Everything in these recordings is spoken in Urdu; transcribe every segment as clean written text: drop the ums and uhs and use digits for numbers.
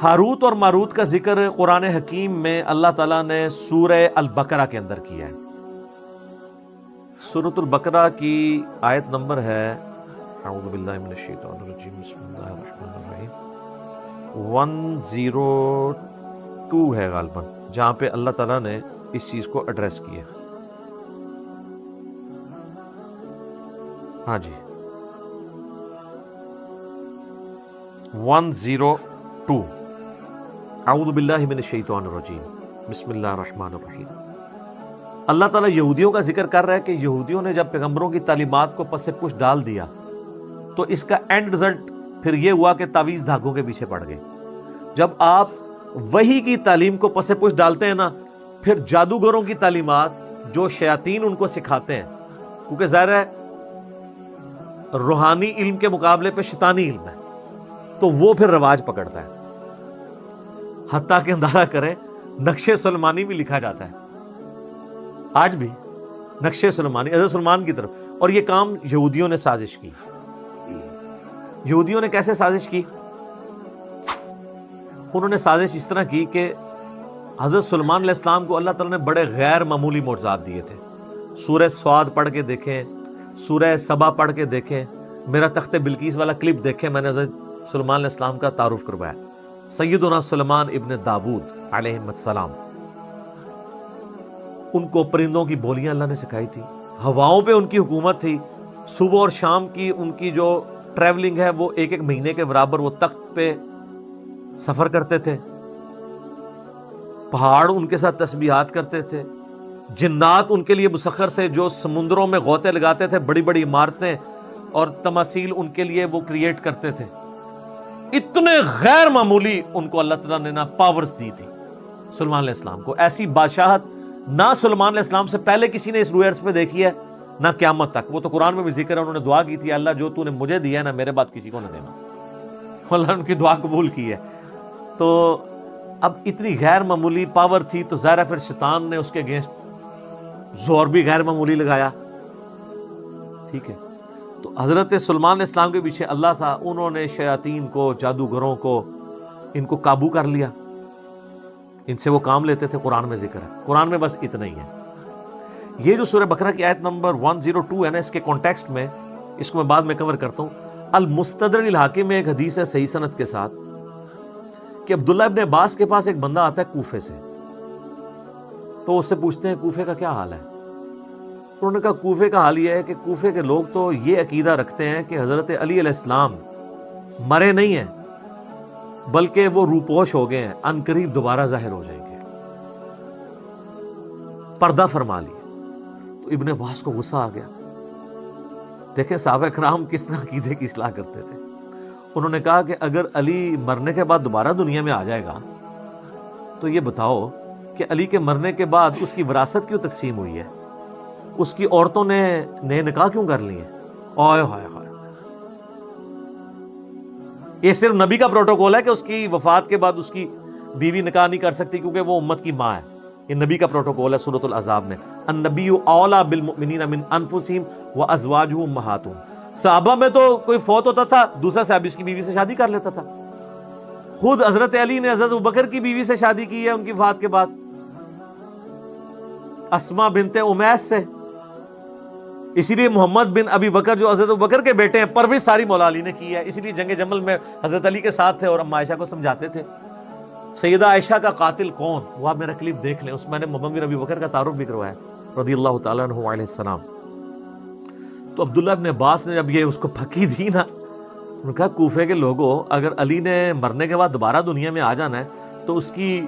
ہاروت اور ماروت کا ذکر قرآن حکیم میں اللہ تعالیٰ نے سورہ البقرہ کے اندر کیا ہے. سورۃ البقرہ کی آیت نمبر ہے اعوذ باللہ من الشیطان الرجیم بسم اللہ الرحمن الرحیم 102 ہے غالباً، جہاں پہ اللہ تعالیٰ نے اس چیز کو ایڈریس کیا. ہاں جی 102 اعوذ باللہ من الشیطان الرجیم بسم اللہ الرحمن الرحیم. اللہ تعالیٰ یہودیوں کا ذکر کر رہا ہے کہ یہودیوں نے جب پیغمبروں کی تعلیمات کو پس پش ڈال دیا تو اس کا اینڈ رزلٹ پھر یہ ہوا کہ تعویذ دھاگوں کے پیچھے پڑ گئے. جب آپ وحی کی تعلیم کو پس پش ڈالتے ہیں نا، پھر جادوگروں کی تعلیمات جو شیاطین ان کو سکھاتے ہیں، کیونکہ ظاہر ہے روحانی علم کے مقابلے پہ شیطانی علم ہے، تو وہ پھر رواج پکڑتا ہے. حتیٰ کہ اندازہ کریں نقش سلیمانی بھی لکھا جاتا ہے آج بھی، نقش سلیمانی حضرت سلمان کی طرف. اور یہ کام یہودیوں نے سازش کی. یہودیوں نے کیسے سازش کی؟ انہوں نے سازش اس طرح کی کہ حضرت سلیمان علیہ السلام کو اللہ تعالیٰ نے بڑے غیر معمولی معجزات دیے تھے. سورہ سعد پڑھ کے دیکھیں، سورہ سبا پڑھ کے دیکھیں، میرا تخت بلقیس والا کلپ دیکھیں، میں نے حضرت سلیمان علیہ السلام کا تعارف کروایا. سیدنا سلیمان ابن داود علیہ السلام، ان کو پرندوں کی بولیاں اللہ نے سکھائی تھی، ہواؤں پہ ان کی حکومت تھی. صبح اور شام کی ان کی جو ٹریولنگ ہے وہ ایک ایک مہینے کے برابر وہ تخت پہ سفر کرتے تھے. پہاڑ ان کے ساتھ تسبیحات کرتے تھے. جنات ان کے لیے مسخر تھے جو سمندروں میں غوطے لگاتے تھے، بڑی بڑی عمارتیں اور تماثیل ان کے لیے وہ کریٹ کرتے تھے. اتنے غیر معمولی ان کو اللہ تعالیٰ نے نا پاورز دی تھی سلیمان علیہ السلام کو. ایسی بادشاہت نہ سلیمان علیہ السلام سے پہلے کسی نے اس روئے ارض پہ دیکھی ہے، نہ قیامت تک. وہ تو قرآن میں بھی ذکر ہے، انہوں نے دعا کی تھی، اللہ جو تو نے مجھے دیا ہے نا میرے بعد کسی کو نہ دینا. اللہ نے ان کی دعا قبول کی ہے. تو اب اتنی غیر معمولی پاور تھی تو ظاہر ہے پھر شیطان نے اس کے اگینسٹ زور بھی غیر معمولی لگایا. ٹھیک ہے، تو حضرت سلیمان علیہ السلام کے پیچھے اللہ تھا. انہوں نے شیاطین کو، جادوگروں کو، ان کو قابو کر لیا. ان سے وہ کام لیتے تھے. قرآن میں ذکر ہے، قرآن میں بس اتنا ہی ہے. یہ جو سورہ بقرہ کی آیت نمبر 102 ہے نا، اس کے کانٹیکسٹ میں اس کو میں بعد میں کور کرتا ہوں. المستدرک الحاکم میں ایک حدیث ہے صحیح سند کے ساتھ کہ عبداللہ ابن عباس کے پاس ایک بندہ آتا ہے کوفے سے. تو اس سے پوچھتے ہیں کوفے کا کیا حال ہے؟ انہوں نے کہا کوفے کا حال یہ ہے کہ کوفے کے لوگ تو یہ عقیدہ رکھتے ہیں کہ حضرت علی علیہ السلام مرے نہیں ہیں بلکہ وہ روپوش ہو گئے ہیں، ان قریب دوبارہ ظاہر ہو جائیں گے، پردہ فرما لیے. تو ابن عباس کو غصہ آ گیا. دیکھیں صحابہ کرام کس طرح عقیدے کی اصلاح کرتے تھے. انہوں نے کہا کہ اگر علی مرنے کے بعد دوبارہ دنیا میں آ جائے گا تو یہ بتاؤ کہ علی کے مرنے کے بعد اس کی وراثت کیوں تقسیم ہوئی ہے؟ اس کی عورتوں نے نئے نکاح کیوں کر لی ہیں؟ آئے ہائے ہائے، یہ صرف نبی کا پروٹوکول ہے کہ اس کی وفات کے بعد اس کی بیوی نکاح نہیں کر سکتی کیونکہ وہ امت کی ماں ہے. یہ نبی کا پروٹوکول ہے سورۃ الاحزاب میں. النبی اولیٰ بالمؤمنین من انفسہم وازواجہ امہاتہم. صحابہ میں تو کوئی فوت ہوتا تھا دوسرا صحابی اس کی بیوی سے شادی کر لیتا تھا. خود حضرت علی نے حضرت ابوبکر کی بیوی سے شادی کی ہے ان کی وفات کے بعد، اسماء بنت امیس سے. اسی لیے محمد بن ابی بکر جو حضرت ابوبکر کے بیٹے ہیں، پرورش ساری مولا علی نے کی ہے. اسی لیے جنگ جمل میں حضرت علی کے ساتھ تھے اور اما عائشہ کو سمجھاتے تھے. سیدہ عائشہ کا قاتل کون؟ وہ آپ میرا کلپ دیکھ لیں، اس میں نے محمد بن ابی بکر کا تعارف بھی کروایا رضی اللہ تعالیٰ عنہ علیہ السلام. تو عبداللہ ابن عباس نے جب یہ اس کو پھکی دی نا، انہوں نے کہا کوفے کے لوگوں اگر علی نے مرنے کے بعد دوبارہ دنیا میں آ جانا ہے تو اس کی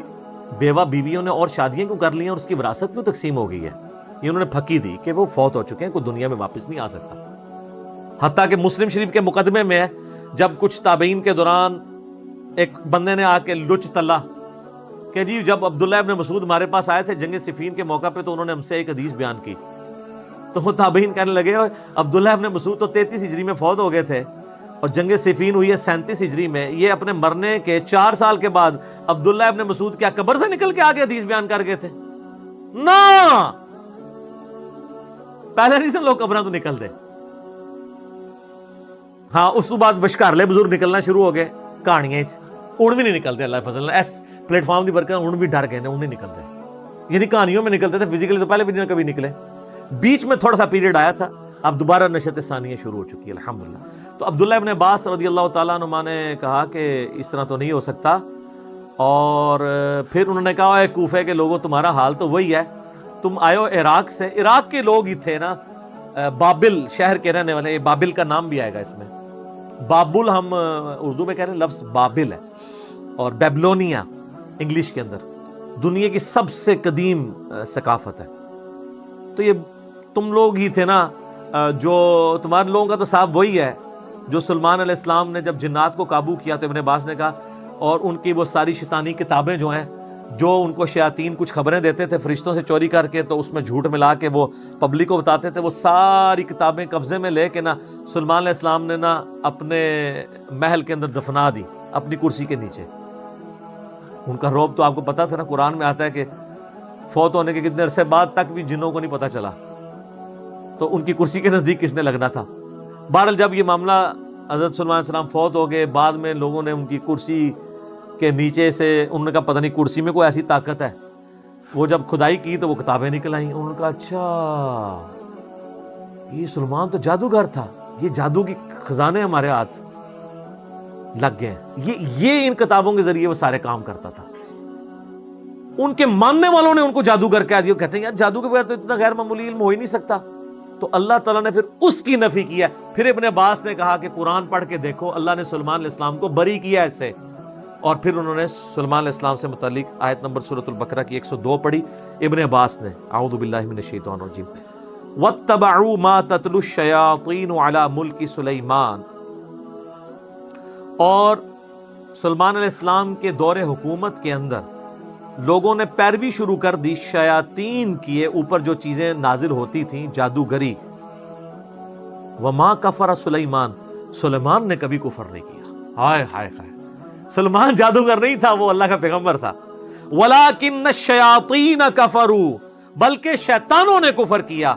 بیوہ بیویوں نے اور شادیاں کیوں کر لی ہیں اور اس کی وراثت کیوں تقسیم ہو گئی ہے؟ یہ انہوں نے پھکی دی کہ وہ فوت ہو چکے ہیں، کوئی دنیا میں واپس نہیں آ سکتا. حتیٰ کہ مسلم شریف کے مقدمے میں ہے جب کچھ تابعین کے دوران ایک بندے نے آ کے لچ تلا کہ جی جب عبداللہ ابن مسعود ہمارے پاس آئے تھے جنگ صفین کے موقع پہ تو انہوں نے ہم سے ایک حدیث بیان کی. تو وہ تابعین کہنے لگے عبداللہ ابن مسعود تو 33 ہجری میں فوت ہو گئے تھے اور جنگ صفین ہوئی ہے 37 ہجری میں. یہ اپنے مرنے کے 4 سال کے بعد عبداللہ ابن مسعود کیا قبر سے نکل کے آگے حدیث بیان کر گئے تھے؟ نا، پہلے نہیں سن لوگ قبراں تو نکل دے. ہاں اس تو بعد بشکارلے بزرگ نکلنا شروع ہو گئے کہانیاں. اون بھی نہیں نکلتے اللہ فضل ایس پلیٹ فارم کی برکت اون بھی ڈر گئے اون نہیں نکلتے, یعنی کہانیوں میں نکلتے تھے, فزیکلی تو پہلے بھی نہیں کبھی نکلے, بیچ میں تھوڑا سا پیریڈ آیا تھا, اب دوبارہ نشت ثانیہ شروع ہو چکی ہے الحمدللہ. تو عبداللہ ابن عباس رضی اللہ تعالیٰ عنہ نے کہا کہ اس طرح تو نہیں ہو سکتا, اور پھر انہوں نے کہا اے کوفے کے لوگوں تمہارا حال تو وہی ہے, تم آئے ہو عراق سے, عراق کے لوگ ہی تھے نا, بابل شہر کے رہنے والے, بابل کا نام بھی آئے گا اس میں, بابل ہم اردو میں کہہ رہے ہیں, لفظ بابل ہے, اور بیبلونیا انگلش کے اندر دنیا کی سب سے قدیم ثقافت ہے. تو یہ تم لوگ ہی تھے نا, جو تمہارے لوگوں کا تو صاحب وہی ہے جو سلمان علیہ السلام نے جب جنات کو قابو کیا تو ابن عباس نے کہا, اور ان کی وہ ساری شیطانی کتابیں جو ہیں, جو ان کو شیاطین کچھ خبریں دیتے تھے فرشتوں سے چوری کر کے, تو اس میں جھوٹ ملا کے وہ پبلک کو بتاتے تھے, وہ ساری کتابیں قبضے میں لے کے نا سلمان علیہ السلام نے نا اپنے محل کے اندر دفنا دی, اپنی کرسی کے نیچے. ان کا رعب تو آپ کو پتا تھا نا, قرآن میں آتا ہے کہ فوت ہونے کے کتنے عرصے بعد تک بھی جنوں کو نہیں پتا چلا, تو ان کی کرسی کے نزدیک کس نے لگنا تھا. بہرحال جب یہ معاملہ حضرت سلمان علیہ السلام فوت ہو گئے, بعد میں لوگوں نے ان کی کرسی کے نیچے سے, انہوں نے کہا پتہ نہیں کرسی میں کوئی ایسی طاقت ہے, وہ جب کھدائی کی تو وہ کتابیں نکل آئیں. انہوں نے کہا اچھا یہ سلمان تو جادوگر تھا, یہ جادو کی خزانے ہمارے ہاتھ لگ گئے ہیں, یہ ان کتابوں کے ذریعے وہ سارے کام کرتا تھا. ان کے ماننے والوں نے ان کو جادوگر کہہ دیا, کہتے ہیں یار جادو کے بغیر تو اتنا غیر معمولی علم ہو ہی نہیں سکتا. تو اللہ تعالیٰ نے پھر اس کی نفی کیا. پھر ابن عباس نے کہا کہ قرآن پڑھ کے دیکھو, اللہ نے سلمان علیہ السلام کو بری کیا اس سے. اور پھر انہوں نے سلمان علیہ السلام سے متعلق آیت نمبر سورۃ البقرہ کی 102 پڑھی ابن عباس نے, اعوذ باللہ من الشیطان الرجیم, وَاتَّبَعُوا مَا تَتْلُو الشَّيَاطِينُ عَلَى مُلْكِ سُلَيْمَانَ. اور سلمان علیہ السلام کے دور حکومت کے اندر لوگوں نے پیروی شروع کر دی شیاطین کی اوپر جو چیزیں نازل ہوتی تھیں, جادوگری. وَمَا كَفَرَ سُلَيْمَانَ, سلیمان نے کبھی کفر نہیں کیا. ہائے ہائے ہائے, سلمان جادوگر نہیں تھا, وہ اللہ کا پیغمبر تھا. وَلَكِنَّ الشَّيَاطِينَ كَفَرُوا, بلکہ شیطانوں نے کفر کیا.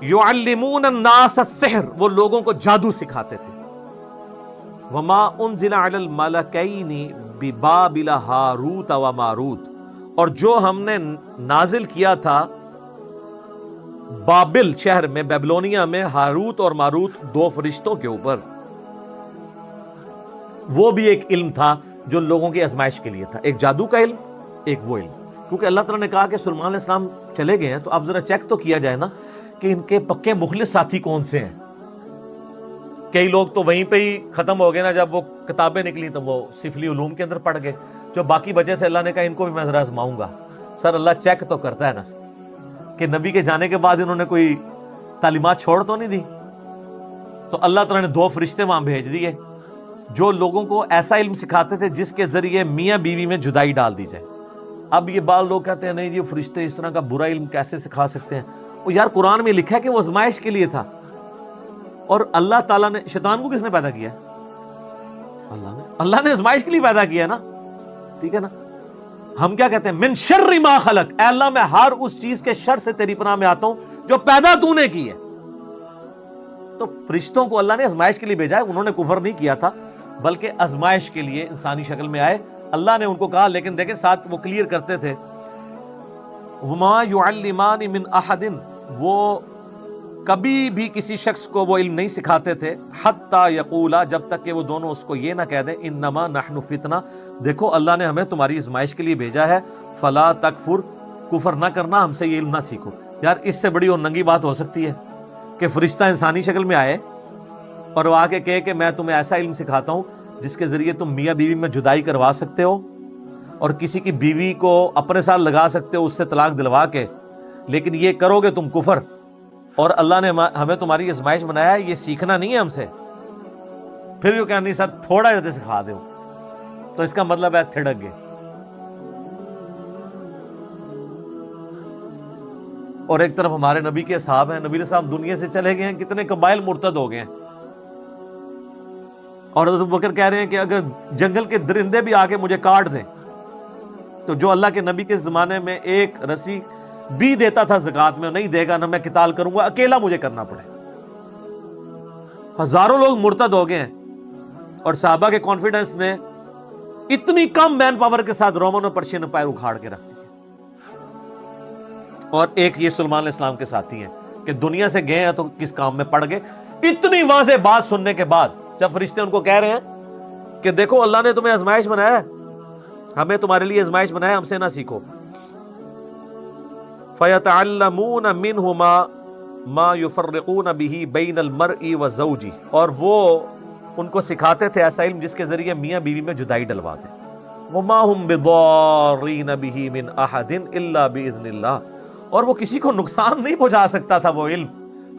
يُعَلِّمُونَ النَّاسَ السِّحْرَ, وہ لوگوں کو جادو سکھاتے تھے. وَمَا أُنزِلَ عَلَى الْمَلَكَيْنِ بِبَابِلَ هَارُوتَ وَمَارُوتَ, اور جو ہم نے نازل کیا تھا بابل شہر میں, بیبلونیا میں, ہاروت اور ماروت دو فرشتوں کے اوپر. وہ بھی ایک علم تھا جو لوگوں کی آزمائش کے لیے تھا, ایک جادو کا علم, ایک وہ علم. کیونکہ اللہ تعالیٰ نے کہا کہ سلمان علیہ السلام چلے گئے ہیں, تو اب ذرا چیک تو کیا جائے نا کہ ان کے پکے مخلص ساتھی کون سے ہیں. کئی لوگ تو وہیں پہ ہی ختم ہو گئے نا, جب وہ کتابیں نکلی تو وہ سفلی علوم کے اندر پڑ گئے. جو باقی بچے تھے اللہ نے کہا ان کو بھی میں ذرا آزماؤں گا. سر اللہ چیک تو کرتا ہے نا کہ نبی کے جانے کے بعد انہوں نے کوئی تعلیمات چھوڑ تو نہیں دی. تو اللہ تعالیٰ نے دو فرشتے وہاں بھیج دیے جو لوگوں کو ایسا علم سکھاتے تھے جس کے ذریعے میاں بیوی میں جدائی ڈال دی جائے. اب یہ بعض لوگ کہتے ہیں نہیں جی فرشتے اس طرح کا برا علم کیسے سکھا سکتے ہیں. وہ یار قرآن میں لکھا ہے کہ وہ آزمائش کے لیے تھا, اور اللہ تعالیٰ نے, شیطان کو کس نے پیدا کیا؟ اللہ نے آزمائش کے لیے پیدا کیا نا, ٹھیک ہے نا. ہم کیا کہتے ہیں, من شر ما خلق, اے اللہ میں ہر اس چیز کے شر سے تیری پناہ میں آتا ہوں جو پیدا تو نے کی ہے. تو فرشتوں کو اللہ نے آزمائش کے لیے بھیجا ہے, انہوں نے کفر نہیں کیا تھا بلکہ آزمائش کے لیے انسانی شکل میں آئے. اللہ نے ان کو کہا, لیکن دیکھیں ساتھ وہ کلیئر کرتے تھے, وما يعلمان من احد, وہ کبھی بھی کسی شخص کو وہ علم نہیں سکھاتے تھے, حتی یقولا, جب تک کہ وہ دونوں اس کو یہ نہ کہہ دیں, انما نحن فتنہ, دیکھو اللہ نے ہمیں تمہاری آزمائش کے لیے بھیجا ہے, فلا تکفر, کفر نہ کرنا, ہم سے یہ علم نہ سیکھو. یار اس سے بڑی اور ننگی بات ہو سکتی ہے کہ فرشتہ انسانی شکل میں آئے اور وہ آ کے کہے کہ میں تمہیں ایسا علم سکھاتا ہوں جس کے ذریعے تم میاں بیوی میں جدائی کروا سکتے ہو اور کسی کی بیوی کو اپنے ساتھ لگا سکتے ہو اس سے طلاق دلوا کے, لیکن یہ کرو گے تم کفر, اور اللہ نے ہمیں تمہاری آزمائش بنایا ہے, یہ سیکھنا نہیں ہے ہم سے. پھر یہ کہنا نہیں سر تھوڑا جیسے سکھا دو, تو اس کا مطلب ہے تھڑک گئے. اور ایک طرف ہمارے نبی کے صحاب ہیں, نبی صاحب دنیا سے چلے گئے ہیں, کتنے قبائل مرتد ہو گئے ہیں. اور حضرت بکر کہہ رہے ہیں کہ اگر جنگل کے درندے بھی آ کے مجھے کاٹ دیں تو جو اللہ کے نبی کے زمانے میں ایک رسی بھی دیتا تھا زکات میں, نہیں دے گا نہ میں قتال کروں گا, اکیلا مجھے کرنا پڑے. ہزاروں لوگ مرتد ہو گئے ہیں. اور صحابہ کے کانفیڈنس نے اتنی کم مین پاور کے ساتھ رومن اور پرشین امپائر اکھاڑ کے رکھ دی. اور ایک یہ سلیمان علیہ السلام کے ساتھی ہیں کہ دنیا سے گئے ہیں تو کس کام میں پڑ گئے. اتنی واضح بات سننے کے بعد جب فرشتے ان کو کہہ رہے ہیں کہ دیکھو اللہ نے تمہیں آزمائش بنایا ہے, ہمیں تمہارے لیے آزمائش بنایا, ہم سے نہ سیکھو. فَيَتَعَلَّمُونَ مِنْهُمَا مَا يُفَرِّقُونَ بِهِ بَيْنَ الْمَرْءِ وَزَوْجِهِ, اور وہ ان کو سکھاتے تھے ایسا علم جس کے ذریعے میاں بیوی میں جدائی ڈلوا دیں. وَمَا هُمْ بِضَارِّينَ بِهِ مِنْ أَحَدٍ إِلَّا بِإِذْنِ اللَّهِ, اور وہ کسی کو نقصان نہیں پہنچا سکتا تھا وہ علم,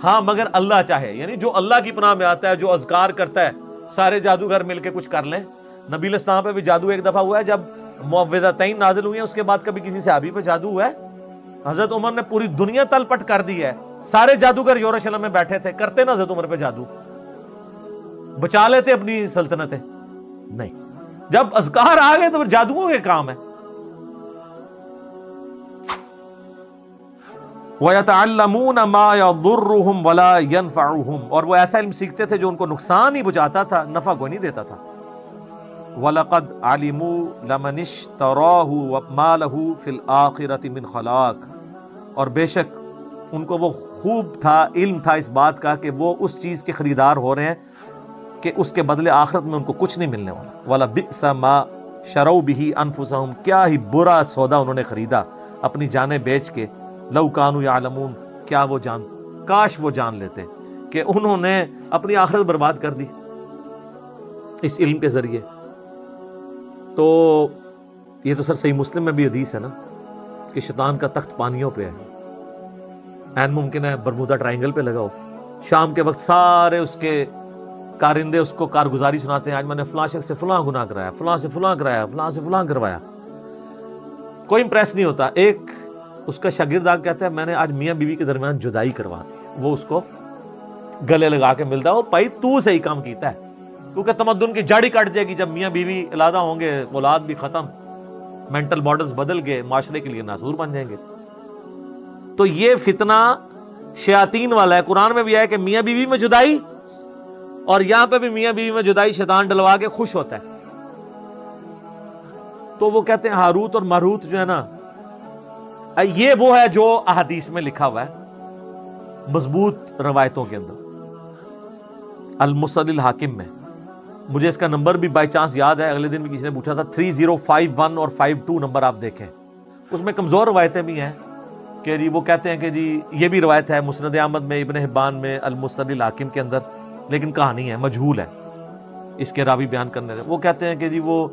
ہاں مگر اللہ چاہے. یعنی جو اللہ کی پناہ میں آتا ہے, جو اذکار کرتا ہے, سارے جادوگر مل کے کچھ کر لیں. نبی علیہ السلام پہ بھی جادو ایک دفعہ ہوا ہے جب معوذتین نازل ہوئی ہیں, اس کے بعد کبھی کسی صحابی پہ جادو ہوا ہے؟ حضرت عمر نے پوری دنیا تل پٹ کر دی ہے, سارے جادوگر یروشلم میں بیٹھے تھے, کرتے نا حضرت عمر پہ جادو, بچا لیتے اپنی سلطنتیں؟ نہیں. جب اذکار آ گئے تو پھر جادوؤں کے کام ہے. وَيَتَعَلَّمُونَ مَا يَضُرُّهُمْ وَلَا يَنْفَعُهُمْ, اور وہ ایسا علم سیکھتے تھے جو ان کو نقصان ہی پہنچاتا تھا, نفع کو نہیں دیتا تھا. وَلَقَدْ عَلِمُوا لَمَنِ اشْتَرَاهُ وَمَا لَهُ فِي الْآخِرَةِ مِنْ خَلَاقٍ, اور بے شک ان کو وہ خوب تھا, علم تھا اس بات کا کہ وہ اس چیز کے خریدار ہو رہے ہیں کہ اس کے بدلے آخرت میں ان کو کچھ نہیں ملنے والا. وَلَبِئْسَ مَا شَرَوْا بِهِ أَنفُسَهُمْ, کیا ہی برا سودا انہوں نے خریدا اپنی جانیں بیچ کے. لَوْ كَانُوا يَعْلَمُونَ, کیا وہ جان, کاش وہ جان لیتے کہ انہوں نے اپنی آخرت برباد کر دی اس علم کے ذریعے. تو یہ تو سر صحیح مسلم میں بھی حدیث ہے نا کہ شیطان کا تخت پانیوں پہ ہے. این ممکن ہے برمودا ٹرائنگل پہ لگا ہو, شام کے وقت سارے اس کے کارندے اس کو کارگزاری سناتے ہیں, آج میں نے فلاں شخص سے فلاں گناہ کرایا, فلاں سے فلاں کرایا, فلاں سے فلاں کروایا. کوئی امپریس نہیں ہوتا. ایک اس کا شاگرد آ کہتا ہے میں نے آج میاں بیوی کے درمیان جدائی کروا دی. وہ اس کو گلے لگا کے ملتا ہے, وہ بھائی تو صحیح کام کیتا ہے, کیونکہ تمدن کی جڑ ہی کٹ جائے گی جب میاں بیوی علیحدہ ہوں گے, اولاد بھی ختم, مینٹل ماڈلز بدل گئے, معاشرے کے لیے ناسور بن جائیں گے. تو یہ فتنہ شیاطین والا ہے. قرآن میں بھی ہے کہ میاں بیوی میں جدائی, اور یہاں پہ بھی میاں بیوی میں جدائی شیطان ڈلوا کے خوش ہوتا ہے. تو وہ کہتے ہیں ہاروت اور ماروت جو ہے نا, یہ وہ ہے جو احادیث میں لکھا ہوا ہے مضبوط روایتوں کے اندر. المسند الحاکم میں, مجھے اس کا نمبر بھی بائی چانس یاد ہے, اگلے دن بھی کسی نے پوچھا تھا, 3051 اور 52 نمبر آپ دیکھیں. اس میں کمزور روایتیں بھی ہیں کہ جی وہ کہتے ہیں کہ جی یہ بھی روایت ہے مسند احمد میں, ابن حبان میں, المسند الحاکم کے اندر, لیکن کہانی ہے, مجہول ہے اس کے راوی بیان کرنے سے. وہ کہتے ہیں کہ جی وہ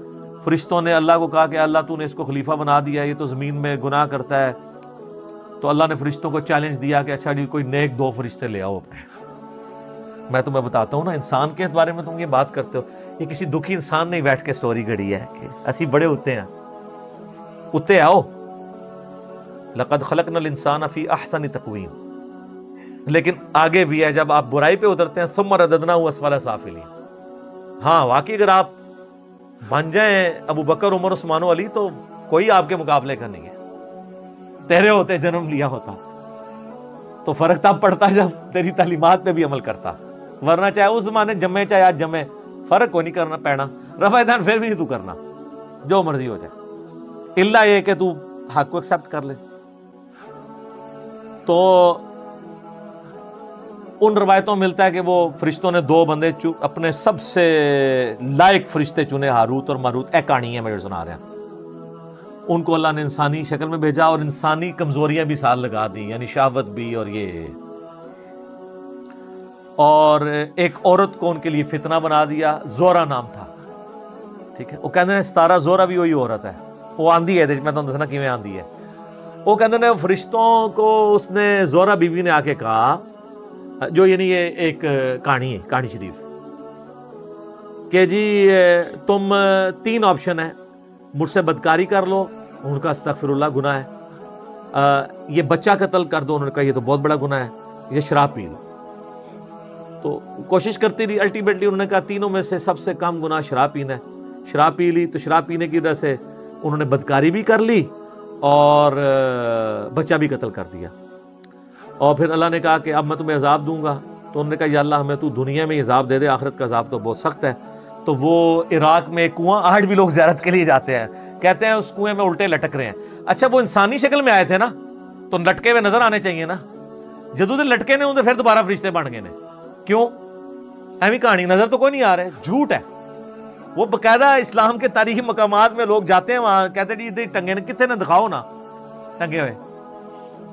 فرشتوں نے اللہ کو کہا کہ اللہ تو نے اس کو خلیفہ بنا دیا, یہ تو زمین میں گناہ کرتا ہے. تو اللہ نے فرشتوں کو چیلنج دیا کہ اچھا جی کوئی نیک 2 فرشتے لے آؤ. میں تمہیں بتاتا ہوں نا, انسان کے بارے میں تم یہ بات کرتے ہو, یہ کسی دکھی انسان نے بیٹھ کے سٹوری گھڑی ہے کہ اسی بڑے ہوتے ہیں, اتے آؤ. لقد خلقنا الانسان فی احسن تقویم. لیکن آگے بھی ہے, جب آپ برائی پہ اترتے ہیں ثم رددناہ اسفل سافلین. ہاں واقعی اگر آپ بن جائیں ابو بکر, عمر, عثمان و علی, تو کوئی آپ کے مقابلے کا نہیں ہے. تیرے ہوتے جنم لیا ہوتا تو فرق تب پڑتا جب تیری تعلیمات پہ بھی عمل کرتا, ورنہ چاہے اس زمانے جمے چاہے آج جمے, فرق کو نہیں کرنا پینا. رفع دین پھر بھی نہیں تو کرنا, جو مرضی ہو جائے, اللہ یہ کہ تو حق کو ایکسپٹ کر لے. تو ان روایتوں ملتا ہے کہ وہ فرشتوں نے 2 بندے اپنے سب سے لائق فرشتے چنے, ہاروت اور ماروت. کہانی ہے میں سنا رہا ہوں. ان کو اللہ نے انسانی شکل میں بھیجا اور انسانی کمزوریاں بھی ساتھ لگا دی, یعنی شہوت بھی اور یہ, اور ایک عورت کو ان کے لیے فتنہ بنا دیا. زورا نام تھا, ٹھیک ہے. وہ کہتے ہیں 17 زورا بھی وہی عورت ہے, وہ آندھی ہے, میں تمہیں دسنا کیویں آندھی ہے. وہ کہتے ہیں فرشتوں کو اس نے, زورا بی بی نے آ کے کہا, جو یعنی یہ ایک کہانی ہے, کہانی شریف, کہ جی تم 3 آپشن ہے, مجھ سے بدکاری کر لو, ان کا استغفر اللہ گناہ ہے, یہ بچہ قتل کر دو, انہوں نے کہا یہ تو بہت بڑا گناہ ہے, یہ شراب پی لو. تو کوشش کرتی رہی, الٹیمیٹلی انہوں نے کہا تینوں میں سے سب سے کم گناہ شراب پینا ہے. شراب پی لی, تو شراب پینے کی وجہ سے انہوں نے بدکاری بھی کر لی اور بچہ بھی قتل کر دیا. اور پھر اللہ نے کہا کہ اب میں تمہیں عذاب دوں گا. تو انہوں نے کہا یا اللہ ہمیں تو دنیا میں عذاب دے دے, آخرت کا عذاب تو بہت سخت ہے. تو وہ عراق میں ایک کنواں، آج بھی لوگ زیارت کے لیے جاتے ہیں، کہتے ہیں اس کنویں میں الٹے لٹک رہے ہیں. اچھا وہ انسانی شکل میں آئے تھے نا تو لٹکے ہوئے نظر آنے چاہیے نا. جدو دے لٹکے نے پھر دوبارہ فرشتے بن گئے نے. کیوں؟ ایویں کہانی نظر تو کوئی نہیں آ رہے، جھوٹ ہے. وہ باقاعدہ اسلام کے تاریخی مقامات میں لوگ جاتے ہیں، وہاں کہتے ہیں جی ٹنگے نے کتنے نے دکھاؤ نا ٹنگے ہوئے.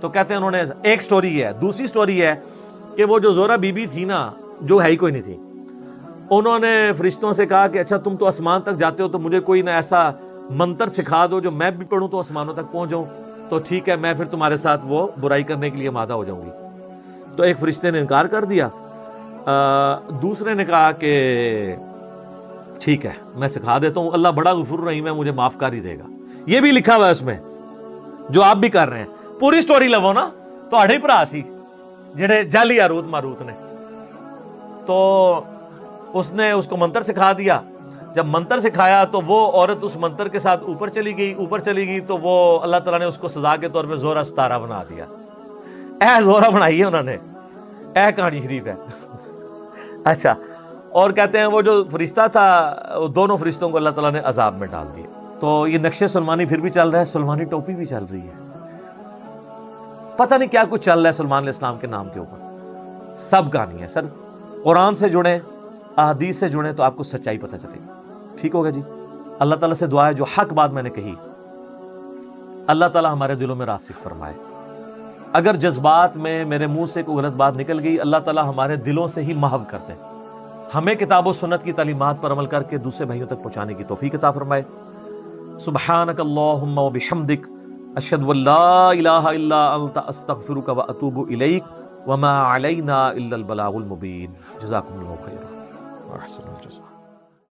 تو کہتے ہیں انہوں نے، ایک سٹوری ہے. دوسری سٹوری ہے کہ وہ جو زورا بی بی تھی نا، جو ہے ہی کوئی نہیں تھی، انہوں نے فرشتوں سے کہا کہ اچھا تم تو آسمان تک جاتے ہو تو مجھے کوئی نہ ایسا منتر سکھا دو جو میں بھی پڑھوں تو آسمانوں تک پہنچ جاؤں، تو ٹھیک ہے میں پھر تمہارے ساتھ وہ برائی کرنے کے لیے مادہ ہو جاؤں گی. تو ایک فرشتے نے انکار کر دیا. دوسرے نے کہا کہ ٹھیک ہے میں سکھا دیتا ہوں، اللہ بڑا غفور رحیم ہے، مجھے معاف کر ہی دے گا. یہ بھی لکھا ہوا ہے اس میں جو آپ بھی کر رہے ہیں. پوری سٹوری لو نا تو ہی بھرا سی جڑے جعلی ہاروت ماروت نے. تو اس نے اس کو منتر سکھا دیا. جب منتر سکھایا تو وہ عورت اس منتر کے ساتھ اوپر چلی گئی تو وہ اللہ تعالیٰ نے اس کو سزا کے طور پہ زورا ستارہ بنا دیا. اے زورا بنائی ہے انہوں نے، اے کہانی شریف ہے. اچھا، اور کہتے ہیں وہ جو فرشتہ تھا، دونوں فرشتوں کو اللہ تعالیٰ نے عذاب میں ڈال دیا. تو یہ نقش سلمانی پھر بھی چل رہا ہے، سلمانی ٹوپی بھی چل رہی ہے، پتہ نہیں کیا کچھ چل رہا ہے سلمان علیہ السلام کے نام کے اوپر. سب کہانی ہے سر. قرآن سے جڑیں، احادیث سے جڑیں تو آپ کو سچائی پتہ چلے گی. ٹھیک ہوگا جی. اللہ تعالیٰ سے دعا ہے جو حق بات میں نے کہی اللہ تعالیٰ ہمارے دلوں میں راسخ فرمائے. اگر جذبات میں میرے منہ سے کوئی غلط بات نکل گئی، اللہ تعالیٰ ہمارے دلوں سے ہی محو کر دے. ہمیں کتاب و سنت کی تعلیمات پر عمل کر کے دوسرے بھائیوں تک پہنچانے کی توفیق عطا فرمائے. سبحانک اللہم و بحمدک، اشہد ان لا الہ الا انت، استغفرک و اتوب الیک، وما علینا الا البلاغ المبین. جزاکم اللہ خیرا و احسن الجزاء.